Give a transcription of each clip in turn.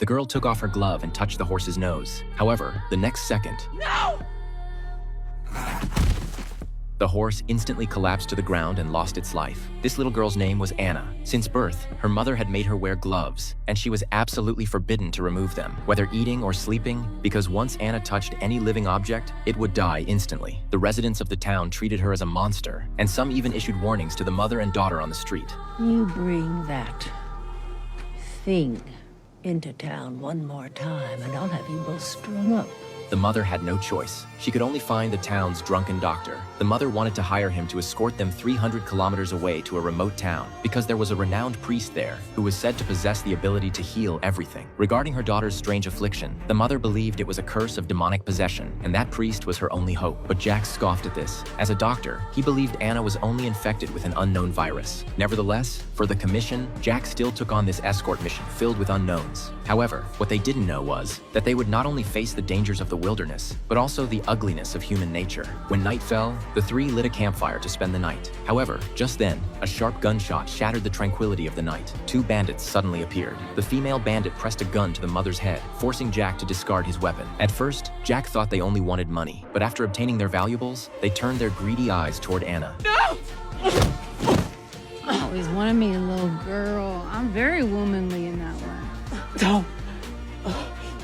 The girl took off her glove and touched the horse's nose. However, the next second, No! the horse instantly collapsed to the ground and lost its life. This little girl's name was Anna. Since birth, her mother had made her wear gloves, and she was absolutely forbidden to remove them, whether eating or sleeping, because once Anna touched any living object, it would die instantly. The residents of the town treated her as a monster, and some even issued warnings to the mother and daughter on the street. You bring that thing into town one more time, and I'll have you both strung up. The mother had no choice. She could only find the town's drunken doctor. The mother wanted to hire him to escort them 300 kilometers away to a remote town because there was a renowned priest there who was said to possess the ability to heal everything. Regarding her daughter's strange affliction, the mother believed it was a curse of demonic possession, and that priest was her only hope. But Jack scoffed at this. As a doctor, he believed Anna was only infected with an unknown virus. Nevertheless, for the commission, Jack still took on this escort mission filled with unknowns. However, what they didn't know was that they would not only face the dangers of the wilderness, but also the ugliness of human nature. When night fell, the three lit a campfire to spend the night. However, just then, a sharp gunshot shattered the tranquility of the night. Two bandits suddenly appeared. The female bandit pressed a gun to the mother's head, forcing Jack to discard his weapon. At first, Jack thought they only wanted money, but after obtaining their valuables, they turned their greedy eyes toward Anna. No! Always wanted me a little girl. I'm very womanly in that way. No!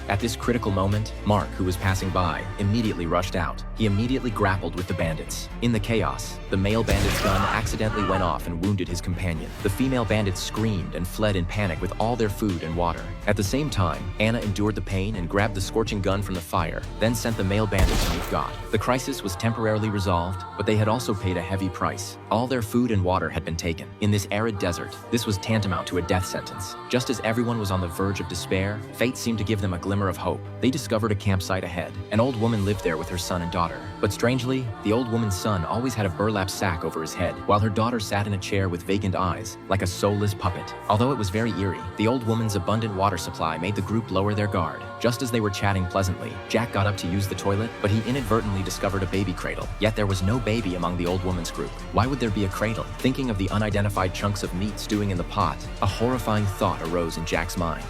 At this critical moment, Mark, who was passing by, immediately rushed out. He immediately grappled with the bandits. In the chaos, the male bandit's gun accidentally went off and wounded his companion. The female bandits screamed and fled in panic with all their food and water. At the same time, Anna endured the pain and grabbed the scorching gun from the fire, then sent the male bandit to meet God. The crisis was temporarily resolved, but they had also paid a heavy price. All their food and water had been taken. In this arid desert, this was tantamount to a death sentence. Just as everyone was on the verge of despair, fate seemed to give them a glimmer of hope. They discovered a campsite ahead. An old woman lived there with her son and daughter. But strangely, the old woman's son always had a burlap sack over his head, while her daughter sat in a chair with vacant eyes, like a soulless puppet. Although it was very eerie, the old woman's abundant water supply made the group lower their guard. Just as they were chatting pleasantly, Jack got up to use the toilet, but he inadvertently discovered a baby cradle. Yet there was no baby among the old woman's group. Why would there be a cradle? Thinking of the unidentified chunks of meat stewing in the pot, a horrifying thought arose in Jack's mind.